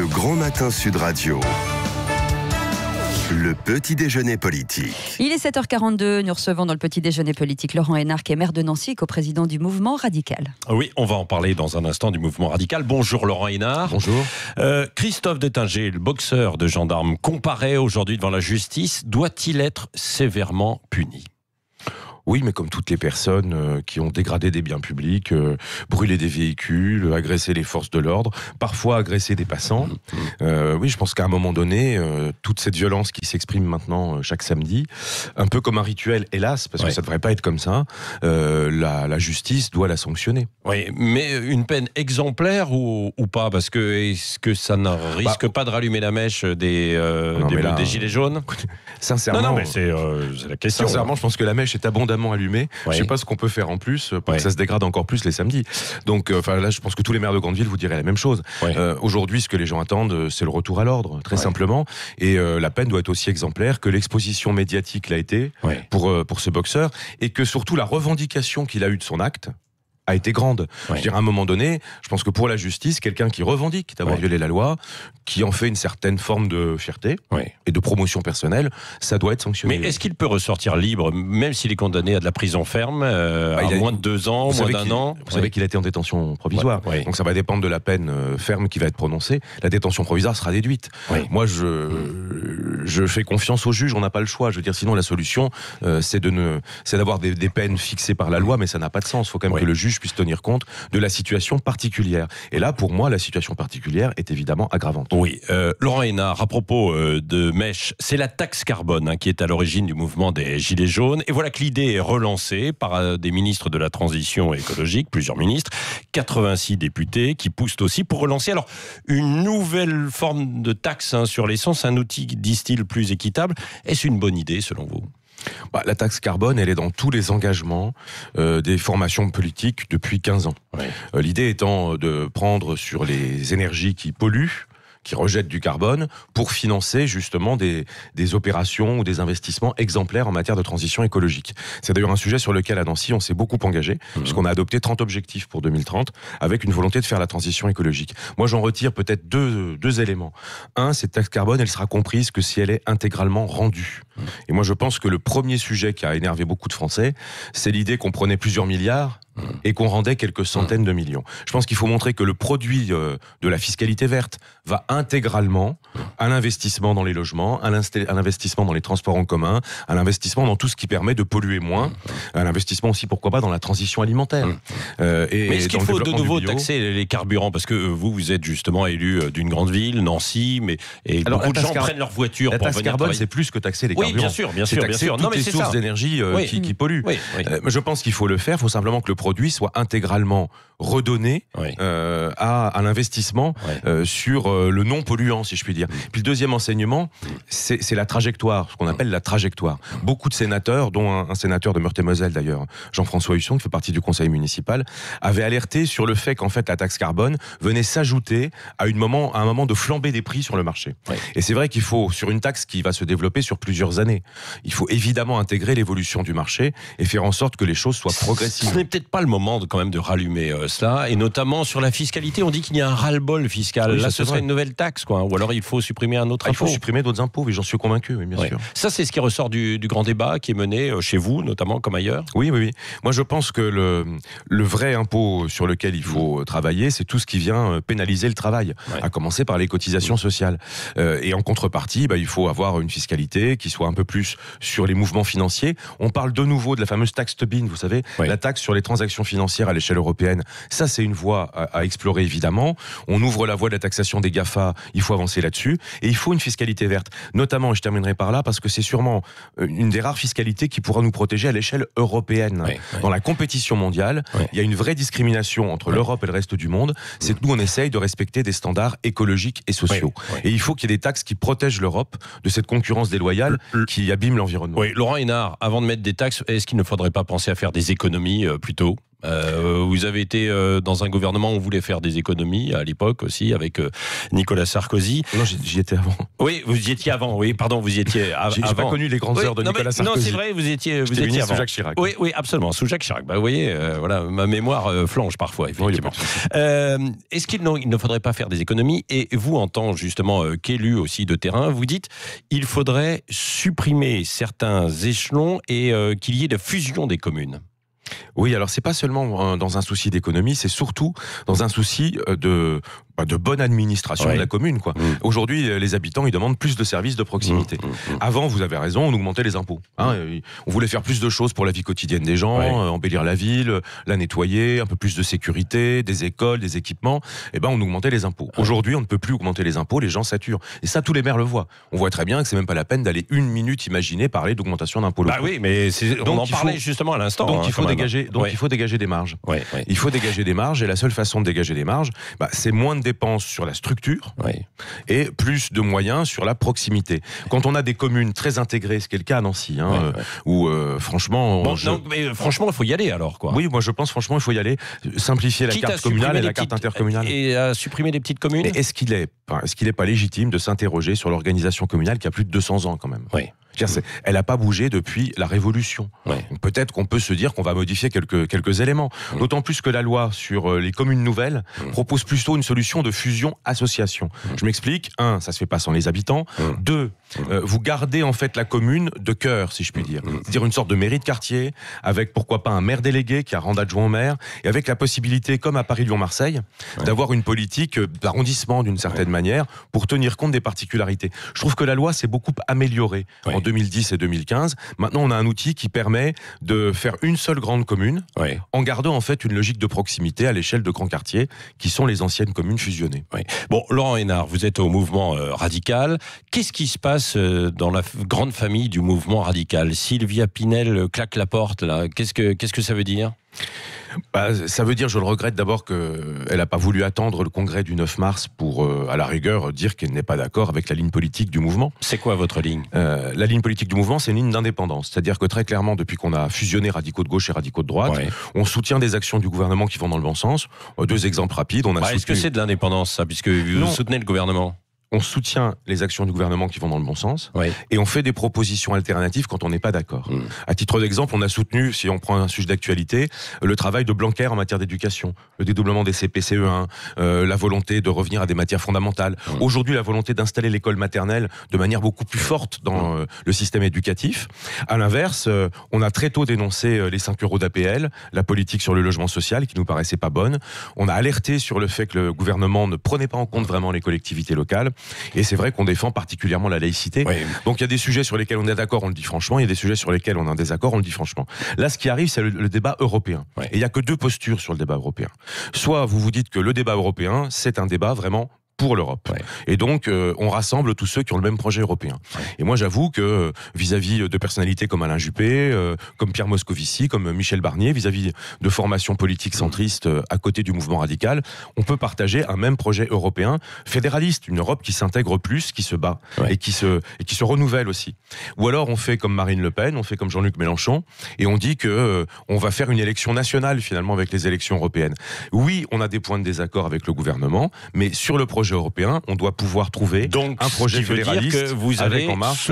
Le Grand Matin Sud Radio. Le petit déjeuner politique. Il est 7h42, nous recevons dans le petit déjeuner politique Laurent Hénart, qui est maire de Nancy et co-président du mouvement radical. Oui, on va en parler dans un instant du mouvement radical. Bonjour Laurent Hénart. Bonjour. Christophe Détinger, le boxeur de gendarme, comparaît aujourd'hui devant la justice. Doit-il être sévèrement puni ? Oui, mais comme toutes les personnes qui ont dégradé des biens publics, brûlé des véhicules, agressé les forces de l'ordre, parfois agressé des passants. Oui, je pense qu'à un moment donné, toute cette violence qui s'exprime maintenant chaque samedi, un peu comme un rituel, hélas, parce que ça ne devrait pas être comme ça, la justice doit la sanctionner. Oui, mais une peine exemplaire ou pas ? Parce que est-ce que ça ne risque pas de rallumer la mèche des gilets jaunes ? Sincèrement, non, mais c'est la question. Sincèrement, je pense que la mèche est abondamment allumée. Je ne sais pas ce qu'on peut faire en plus pour que ça se dégrade encore plus les samedis. Donc là, je pense que tous les maires de grande ville vous diraient la même chose. Aujourd'hui, ce que les gens attendent, c'est le retour à l'ordre, très simplement. Et la peine doit être aussi exemplaire que l'exposition médiatique l'a été pour ce boxeur, et que surtout la revendication qu'il a eue de son acte a été grande. Je veux dire, à un moment donné, je pense que pour la justice, quelqu'un qui revendique d'avoir violé la loi, qui en fait une certaine forme de fierté et de promotion personnelle, ça doit être sanctionné. Mais est-ce qu'il peut ressortir libre, même s'il est condamné à de la prison ferme, à moins de 2 ans, moins d'un an ? Vous savez qu'il a été en détention provisoire. Donc ça va dépendre de la peine ferme qui va être prononcée. La détention provisoire sera déduite. Moi, je fais confiance au juge, on n'a pas le choix. Je veux dire, sinon la solution, c'est d'avoir des peines fixées par la loi, mais ça n'a pas de sens. Il faut quand même que le juge puisse tenir compte de la situation particulière. Et là, pour moi, la situation particulière est évidemment aggravante. Oui. Laurent Hénart, à propos de mèche, c'est la taxe carbone qui est à l'origine du mouvement des Gilets jaunes. Et voilà que l'idée est relancée par des ministres de la transition écologique, plusieurs ministres, 86 députés qui poussent aussi pour relancer alors une nouvelle forme de taxe sur l'essence, un outil, disent-ils, plus équitable. Est-ce une bonne idée selon vous ? La taxe carbone, elle est dans tous les engagements des formations politiques depuis 15 ans. L'idée étant de prendre sur les énergies qui polluent, qui rejettent du carbone, pour financer justement des opérations ou des investissements exemplaires en matière de transition écologique. C'est d'ailleurs un sujet sur lequel à Nancy on s'est beaucoup engagé, puisqu'on a adopté 30 objectifs pour 2030, avec une volonté de faire la transition écologique. Moi j'en retire peut-être deux éléments. Un, cette taxe carbone, elle sera comprise que si elle est intégralement rendue. Et moi je pense que le premier sujet qui a énervé beaucoup de Français, c'est l'idée qu'on prenait plusieurs milliards et qu'on rendait quelques centaines de millions. Je pense qu'il faut montrer que le produit de la fiscalité verte va intégralement à l'investissement dans les logements, à l'investissement dans les transports en commun, à l'investissement dans tout ce qui permet de polluer moins, à l'investissement aussi, pourquoi pas, dans la transition alimentaire. Mais est-ce qu'il faut de nouveau taxer les carburants ? Parce que vous êtes justement élu d'une grande ville, Nancy, et beaucoup de gens prennent leur voiture pour venir travailler. La taxe carbone, c'est plus que taxer les carburants. Oui, bien sûr. C'est taxer toutes les sources d'énergie qui polluent. Je pense qu'il faut le faire, il faut simplement que le produit soit intégralement redonné à l'investissement sur le non-polluant, si je puis dire. Puis le deuxième enseignement, c'est la trajectoire, ce qu'on appelle la trajectoire. Beaucoup de sénateurs, dont un sénateur de Meurthe-et-Moselle d'ailleurs, Jean-François Husson, qui fait partie du conseil municipal, avaient alerté sur le fait qu'en fait la taxe carbone venait s'ajouter à un moment de flambée des prix sur le marché. Et c'est vrai qu'il faut, sur une taxe qui va se développer sur plusieurs années, il faut évidemment intégrer l'évolution du marché et faire en sorte que les choses soient progressives. Ce n'est peut-être pas le moment quand même de rallumer cela, et notamment sur la fiscalité, on dit qu'il y a un ras-le-bol fiscal. Là, ce serait une nouvelle taxe, ou alors il faut supprimer un autre impôt. Il faut supprimer d'autres impôts, oui, j'en suis convaincu, bien sûr. Ça, c'est ce qui ressort du grand débat qui est mené chez vous, notamment, comme ailleurs. Oui. Moi, je pense que le vrai impôt sur lequel il faut travailler, c'est tout ce qui vient pénaliser le travail, à commencer par les cotisations sociales. Et en contrepartie, il faut avoir une fiscalité qui soit un peu plus sur les mouvements financiers. On parle de nouveau de la fameuse taxe Tobin, vous savez, la taxe sur les transactions financières à l'échelle européenne. Ça, c'est une voie à explorer, évidemment. On ouvre la voie de la taxation des GAFA, il faut avancer là-dessus. Et il faut une fiscalité verte. Notamment, et je terminerai par là, parce que c'est sûrement une des rares fiscalités qui pourra nous protéger à l'échelle européenne. Dans la compétition mondiale, il y a une vraie discrimination entre l'Europe et le reste du monde. C'est que nous, on essaye de respecter des standards écologiques et sociaux. Et il faut qu'il y ait des taxes qui protègent l'Europe de cette concurrence déloyale qui abîme l'environnement. Laurent Hénart, avant de mettre des taxes, est-ce qu'il ne faudrait pas penser à faire des économies plutôt ? Vous avez été dans un gouvernement où on voulait faire des économies à l'époque aussi avec Nicolas Sarkozy. Non, j'y étais avant. Oui, vous y étiez avant. Oui, pardon, vous y étiez avant. J'ai pas connu les grandes heures de Nicolas Sarkozy. Non, c'est vrai, vous étiez ministre avant. Sous Jacques Chirac. Oui, absolument, sous Jacques Chirac. Bah, vous voyez, voilà, ma mémoire flanche parfois, effectivement. Est-ce qu'il ne faudrait pas faire des économies? Et vous, en tant justement qu'élu aussi de terrain, vous dites il faudrait supprimer certains échelons et qu'il y ait de fusion des communes. Oui, alors c'est pas seulement dans un souci d'économie, c'est surtout dans un souci de bonne administration de la commune, quoi. Aujourd'hui, les habitants, ils demandent plus de services de proximité. Avant, vous avez raison, on augmentait les impôts. On voulait faire plus de choses pour la vie quotidienne des gens, embellir la ville, la nettoyer, un peu plus de sécurité, des écoles, des équipements. Et ben, on augmentait les impôts. Aujourd'hui, on ne peut plus augmenter les impôts, les gens saturent. Et ça, tous les maires le voient. On voit très bien que c'est même pas la peine d'aller une minute imaginer parler d'augmentation d'impôts locaux. Bah oui, mais on en parlait justement à l'instant. Donc il faut dégager. Il faut dégager des marges. Il faut dégager des marges, et la seule façon de dégager des marges, c'est moins de dépenses sur la structure et plus de moyens sur la proximité. Quand on a des communes très intégrées, ce qui est le cas à Nancy, où franchement... franchement, il faut y aller alors, quoi. Oui, moi je pense franchement il faut y aller. Simplifier la carte communale et la carte intercommunale. Et à supprimer les petites communes. Mais est-ce qu'il est pas légitime de s'interroger sur l'organisation communale qui a plus de 200 ans quand même? Elle n'a pas bougé depuis la Révolution. Donc peut-être qu'on peut se dire qu'on va modifier quelques éléments. D'autant plus que la loi sur les communes nouvelles propose plutôt une solution de fusion-association. Je m'explique. 1, ça se fait pas sans les habitants. 2, vous gardez en fait la commune de cœur, si je puis dire. C'est-à-dire une sorte de mairie de quartier, avec pourquoi pas un maire délégué qui a rang d'adjoint au maire, et avec la possibilité, comme à Paris-Lyon-Marseille, d'avoir une politique d'arrondissement d'une certaine manière pour tenir compte des particularités. Je trouve que la loi s'est beaucoup améliorée en 2010 et 2015. Maintenant, on a un outil qui permet de faire une seule grande commune en gardant en fait une logique de proximité à l'échelle de grands quartiers qui sont les anciennes communes fusionnées. Bon, Laurent Hénart, vous êtes au mouvement radical. Qu'est-ce qui se passe dans la grande famille du mouvement radical? Sylvia Pinel claque la porte, là. Qu'est-ce que ça veut dire? Ça veut dire, je le regrette d'abord, qu'elle n'a pas voulu attendre le congrès du 9 mars pour, à la rigueur, dire qu'elle n'est pas d'accord avec la ligne politique du mouvement. C'est quoi votre ligne? La ligne politique du mouvement, c'est une ligne d'indépendance. C'est-à-dire que très clairement, depuis qu'on a fusionné radicaux de gauche et radicaux de droite, on soutient des actions du gouvernement qui vont dans le bon sens. 2 exemples rapides. Est-ce que c'est de l'indépendance, ça, puisque vous soutenez le gouvernement? On soutient les actions du gouvernement qui vont dans le bon sens, et on fait des propositions alternatives quand on n'est pas d'accord. À titre d'exemple, on a soutenu, si on prend un sujet d'actualité, le travail de Blanquer en matière d'éducation, le dédoublement des CP-CE1, la volonté de revenir à des matières fondamentales. Aujourd'hui, la volonté d'installer l'école maternelle de manière beaucoup plus forte dans le système éducatif. À l'inverse, on a très tôt dénoncé les 5 euros d'APL, la politique sur le logement social qui nous paraissait pas bonne. On a alerté sur le fait que le gouvernement ne prenait pas en compte vraiment les collectivités locales. Et c'est vrai qu'on défend particulièrement la laïcité. Donc il y a des sujets sur lesquels on est d'accord, on le dit franchement. Il y a des sujets sur lesquels on a un désaccord, on le dit franchement. Là, ce qui arrive, c'est le débat européen. Et il n'y a que 2 postures sur le débat européen. Soit vous vous dites que le débat européen, c'est un débat vraiment pour l'Europe. Et donc, on rassemble tous ceux qui ont le même projet européen. Et moi, j'avoue que vis-à-vis de personnalités comme Alain Juppé, comme Pierre Moscovici, comme Michel Barnier, vis-à-vis de formations politiques centristes à côté du mouvement radical, on peut partager un même projet européen fédéraliste, une Europe qui s'intègre plus, qui se bat et qui se renouvelle aussi. Ou alors, on fait comme Marine Le Pen, on fait comme Jean-Luc Mélenchon, et on dit que on va faire une élection nationale finalement avec les élections européennes. Oui, on a des points de désaccord avec le gouvernement, mais sur le projet européen, on doit pouvoir trouver un projet fédéraliste que vous avec En Marche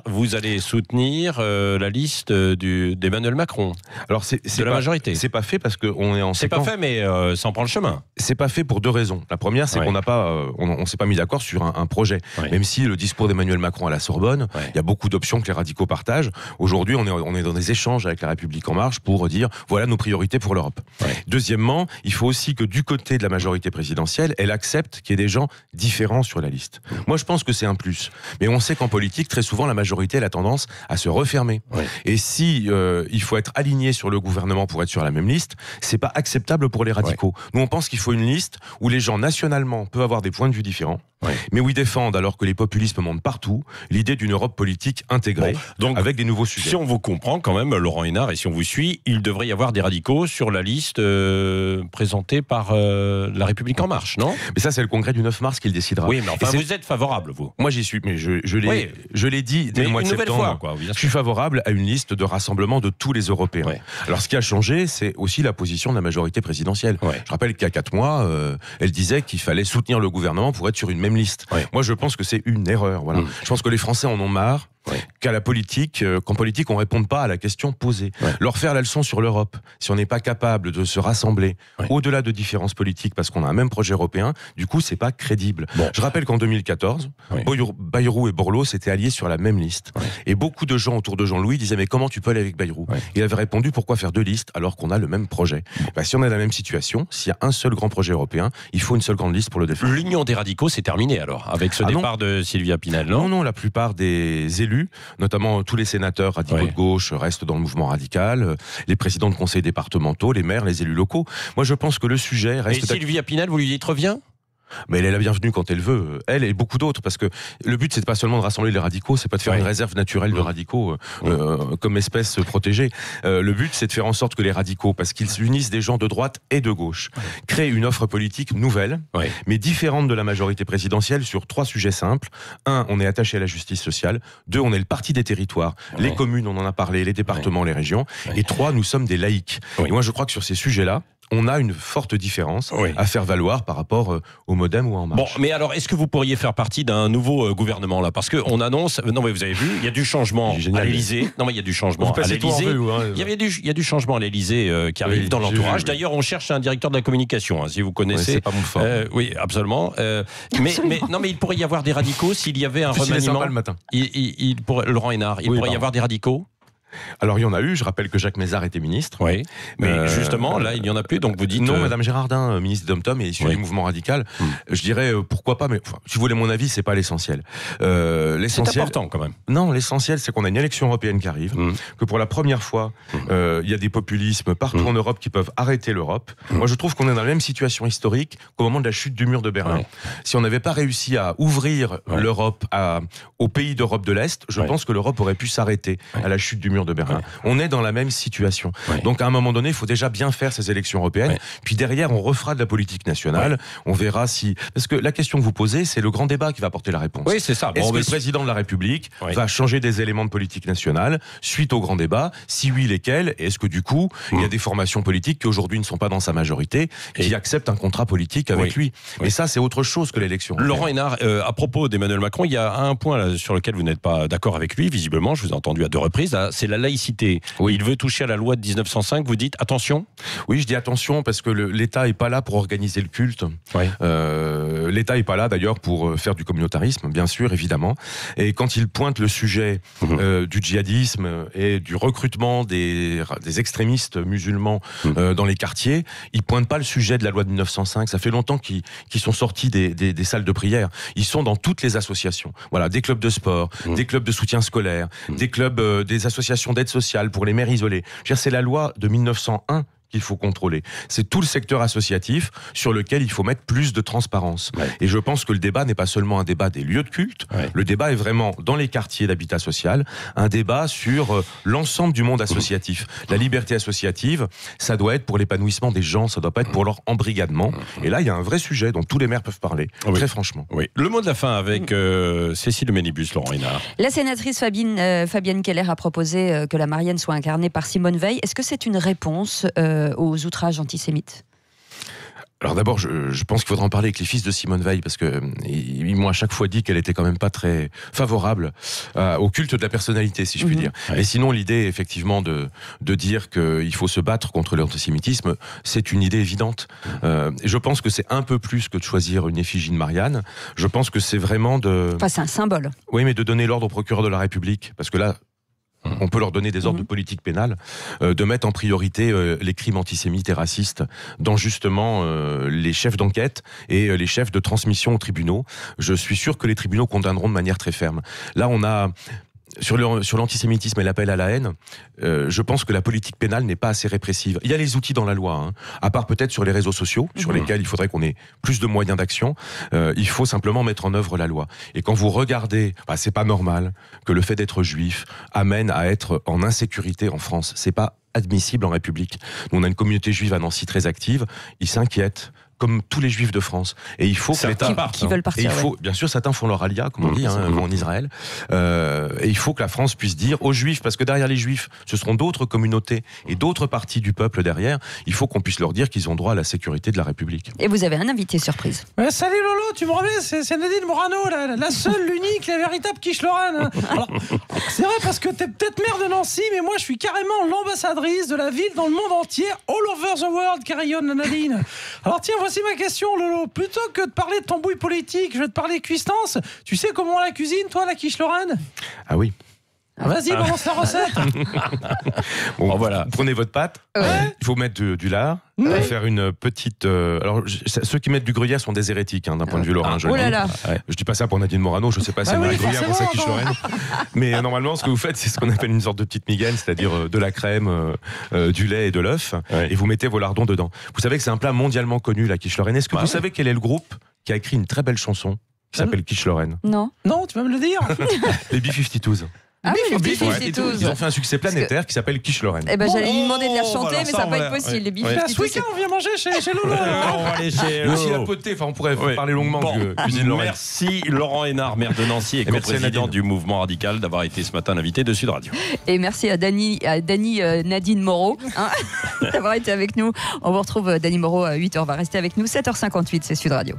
vous allez soutenir la liste d'Emmanuel Macron. Alors c'est la majorité. C'est pas fait parce qu'on est en C'est pas fait, mais ça en prend le chemin. C'est pas fait pour 2 raisons. La première, c'est qu'on n'a pas, on s'est pas mis d'accord sur un projet. Même si le discours d'Emmanuel Macron à la Sorbonne, il y a beaucoup d'options que les radicaux partagent. Aujourd'hui, on est dans des échanges avec la République En Marche pour dire voilà nos priorités pour l'Europe. Deuxièmement, il faut aussi que du côté de la majorité présidentielle, elle accepte qu'il y ait des gens différents sur la liste. Moi, je pense que c'est un plus. Mais on sait qu'en politique, très souvent, la majorité elle a tendance à se refermer. Et si il faut être aligné sur le gouvernement pour être sur la même liste, c'est pas acceptable pour les radicaux. Nous, on pense qu'il faut une liste où les gens nationalement peuvent avoir des points de vue différents, mais où ils défendent, alors que les populismes montent partout, l'idée d'une Europe politique intégrée, donc avec des nouveaux sujets. Si on vous comprend quand même, Laurent Hénart, et si on vous suit, il devrait y avoir des radicaux sur la liste présentée par La République En Marche, non? Mais ça, c'est le congrès du du 9 mars qu'il décidera. Oui, mais enfin, vous êtes favorable, vous. Moi, j'y suis, mais je l'ai dit dès le mois de septembre. Je suis favorable à une liste de rassemblement de tous les Européens. Ouais. Alors, ce qui a changé, c'est aussi la position de la majorité présidentielle. Ouais. Je rappelle qu'il y a 4 mois, elle disait qu'il fallait soutenir le gouvernement pour être sur une même liste. Ouais. Moi, je pense que c'est une erreur. Voilà. Je pense que les Français en ont marre. Ouais. Qu'en politique, on ne réponde pas à la question posée. Ouais. Leur faire la leçon sur l'Europe, si on n'est pas capable de se rassembler au-delà de différences politiques parce qu'on a un même projet européen, du coup, c'est pas crédible. Bon. Je rappelle qu'en 2014, Bayrou et Borloo s'étaient alliés sur la même liste. Ouais. Et beaucoup de gens autour de Jean-Louis disaient « Mais comment tu peux aller avec Bayrou ?» Il avait répondu « Pourquoi faire 2 listes alors qu'on a le même projet ?» Si on a la même situation, s'il y a un seul grand projet européen, il faut une seule grande liste pour le défendre. L'union des radicaux, c'est terminé alors, avec ce départ de Sylvia Pinel, non ? Non, la plupart des élus, notamment tous les sénateurs radicaux de gauche, restent dans le mouvement radical, les présidents de conseils départementaux, les maires, les élus locaux. Moi, je pense que le sujet reste... Et Sylvia Pinel, vous lui dites reviens ? Mais elle est la bienvenue quand elle veut. Elle et beaucoup d'autres, parce que le but, c'est pas seulement de rassembler les radicaux, c'est pas de faire une réserve naturelle de radicaux comme espèce protégée. Le but, c'est de faire en sorte que les radicaux, parce qu'ils unissent des gens de droite et de gauche, créent une offre politique nouvelle, mais différente de la majorité présidentielle sur 3 sujets simples. 1, on est attaché à la justice sociale. 2, on est le parti des territoires. Les communes, on en a parlé, les départements, les régions. Et 3, nous sommes des laïcs. Et moi, je crois que sur ces sujets-là, on a une forte différence à faire valoir par rapport au Modem ou En Marche. Bon, mais alors, est-ce que vous pourriez faire partie d'un nouveau gouvernement, là ? Parce qu'on annonce... Non, mais vous avez vu, il y a du changement à l'Élysée. Non, mais il y a du changement à l'Élysée. Il y a du changement à l'Élysée qui arrive dans l'entourage. D'ailleurs, on cherche un directeur de la communication, si vous connaissez. C'est pas mon fort. Oui, absolument. Mais il pourrait y avoir des radicaux s'il y avait un remaniement. Le matin. Laurent Hénart, il pourrait y avoir des radicaux ? Alors il y en a eu, je rappelle que Jacques Mézard était ministre. Oui, mais justement, là, il n'y en a plus, donc vous dites... Non, Madame Gérardin, ministre des Dom-Tom et issue du mouvement radical, je dirais pourquoi pas, mais si vous voulez mon avis, c'est pas l'essentiel. C'est important quand même. Non, l'essentiel, c'est qu'on a une élection européenne qui arrive, que pour la première fois, il y a des populismes partout en Europe qui peuvent arrêter l'Europe. Moi, je trouve qu'on est dans la même situation historique qu'au moment de la chute du mur de Berlin. Si on n'avait pas réussi à ouvrir l'Europe aux pays d'Europe de l'Est, je pense que l'Europe aurait pu s'arrêter à la chute du mur de Berlin. On est dans la même situation. Donc à un moment donné, il faut déjà bien faire ces élections européennes. Puis derrière, on refera de la politique nationale. On verra si... Parce que la question que vous posez, c'est le grand débat qui va apporter la réponse. Oui, c'est ça. Est-ce que le président de la République va changer des éléments de politique nationale suite au grand débat ? Si oui, lesquels ? Et est-ce que du coup, il y a des formations politiques qui aujourd'hui ne sont pas dans sa majorité, qui acceptent un contrat politique avec lui ? Mais ça, c'est autre chose que l'élection. Laurent Hénart, à propos d'Emmanuel Macron, il y a un point là, sur lequel vous n'êtes pas d'accord avec lui, visiblement, je vous ai entendu à 2 reprises, là, c'est la laïcité. Il veut toucher à la loi de 1905, vous dites attention ? Oui, je dis attention parce que l'État n'est pas là pour organiser le culte. L'État n'est pas là d'ailleurs pour faire du communautarisme, bien sûr, évidemment. Et quand il pointe le sujet du djihadisme et du recrutement des extrémistes musulmans dans les quartiers, il pointe pas le sujet de la loi de 1905. Ça fait longtemps qu'ils sont sortis des salles de prière. Ils sont dans toutes les associations. Voilà, des clubs de sport, des clubs de soutien scolaire, des clubs, des associations d'aide sociale pour les mères isolées. C'est la loi de 1901 qu'il faut contrôler. C'est tout le secteur associatif sur lequel il faut mettre plus de transparence. Et je pense que le débat n'est pas seulement un débat des lieux de culte, le débat est vraiment dans les quartiers d'habitat social, un débat sur l'ensemble du monde associatif. La liberté associative, ça doit être pour l'épanouissement des gens, ça doit pas être pour leur embrigadement. Et là, il y a un vrai sujet dont tous les maires peuvent parler, très franchement. Le mot de la fin avec Cécile Ménibus, Laurent Hénart. La sénatrice Fabienne Keller a proposé que la Marianne soit incarnée par Simone Veil. Est-ce que c'est une réponse aux outrages antisémites ? Alors d'abord, je pense qu'il faudra en parler avec les fils de Simone Veil, parce que ils m'ont à chaque fois dit qu'elle était quand même pas très favorable au culte de la personnalité, si je puis dire. Et sinon, l'idée, effectivement, de dire qu'il faut se battre contre l'antisémitisme, c'est une idée évidente. Et je pense que c'est un peu plus que de choisir une effigie de Marianne. Je pense que c'est vraiment de... Enfin, c'est un symbole. Oui, mais de donner l'ordre au procureur de la République, parce que là, on peut leur donner des ordres de politique pénale, de mettre en priorité les crimes antisémites et racistes dans justement les chefs d'enquête et les chefs de transmission aux tribunaux. Je suis sûr que les tribunaux condamneront de manière très ferme. Là, on a... Sur l'antisémitisme et l'appel à la haine, je pense que la politique pénale n'est pas assez répressive. Il y a les outils dans la loi, à part peut-être sur les réseaux sociaux, sur lesquels il faudrait qu'on ait plus de moyens d'action. Il faut simplement mettre en œuvre la loi. Et quand vous regardez, c'est pas normal que le fait d'être juif amène à être en insécurité en France. C'est pas admissible en République. Nous, on a une communauté juive à Nancy très active. Ils s'inquiètent comme tous les juifs de France. Et il faut que l'État qui veulent partir. Et il faut, bien sûr, certains font leur alia, comme on dit, en Israël. Et il faut que la France puisse dire aux juifs, parce que derrière les juifs, ce seront d'autres communautés et d'autres parties du peuple derrière, il faut qu'on puisse leur dire qu'ils ont droit à la sécurité de la République. Et vous avez un invité surprise. Salut Lolo, tu me remets, c'est Nadine Morano, la seule, l'unique, la véritable quiche Lorraine. Alors, c'est vrai parce que t'es peut-être maire de Nancy, mais moi je suis carrément l'ambassadrice de la ville dans le monde entier, all over the world, carillonne la Nadine. Alors tiens, voici ma question Lolo, plutôt que de parler de ton bouille politique, je vais te parler cuistance. Tu sais comment on la cuisine, toi, la quiche Lorraine? Ah oui. Vas-y, balance la recette. Bon, voilà. Prenez votre pâte. Ouais. Il faut mettre du lard. Faire une petite. Alors, ceux qui mettent du gruyère sont des hérétiques, d'un point de vue lorrain. Oh là là. Je dis pas ça pour Nadine Morano. Je sais pas si elle met du gruyère pour sa quiche lorraine. Mais normalement, ce que vous faites, c'est ce qu'on appelle une sorte de petite migaine, c'est-à-dire de la crème, du lait et de l'œuf. Et vous mettez vos lardons dedans. Vous savez que c'est un plat mondialement connu, la quiche lorraine. Est-ce que vous savez quel est le groupe qui a écrit une très belle chanson qui s'appelle Quiche Lorraine? Non. Non, tu vas me le dire. Les B-52s. Ah oui, les B-52s. Ils ont fait un succès planétaire qui s'appelle Quiche Lorraine. Eh ben, j'allais lui demander de la chanter, mais ça va pas être possible. Les B-52s. Ce week-end, on vient manger chez Lolo. On va aller chez Et aussi la potée, on pourrait parler longuement de cuisine lorraine. Merci Laurent Hénard, maire de Nancy et co-président du mouvement radical, d'avoir été ce matin l'invité de Sud Radio. Et merci à Dany Nadine Moreau d'avoir été avec nous. On vous retrouve Dany Moreau à 8h. Va rester avec nous, 7h58, c'est Sud Radio.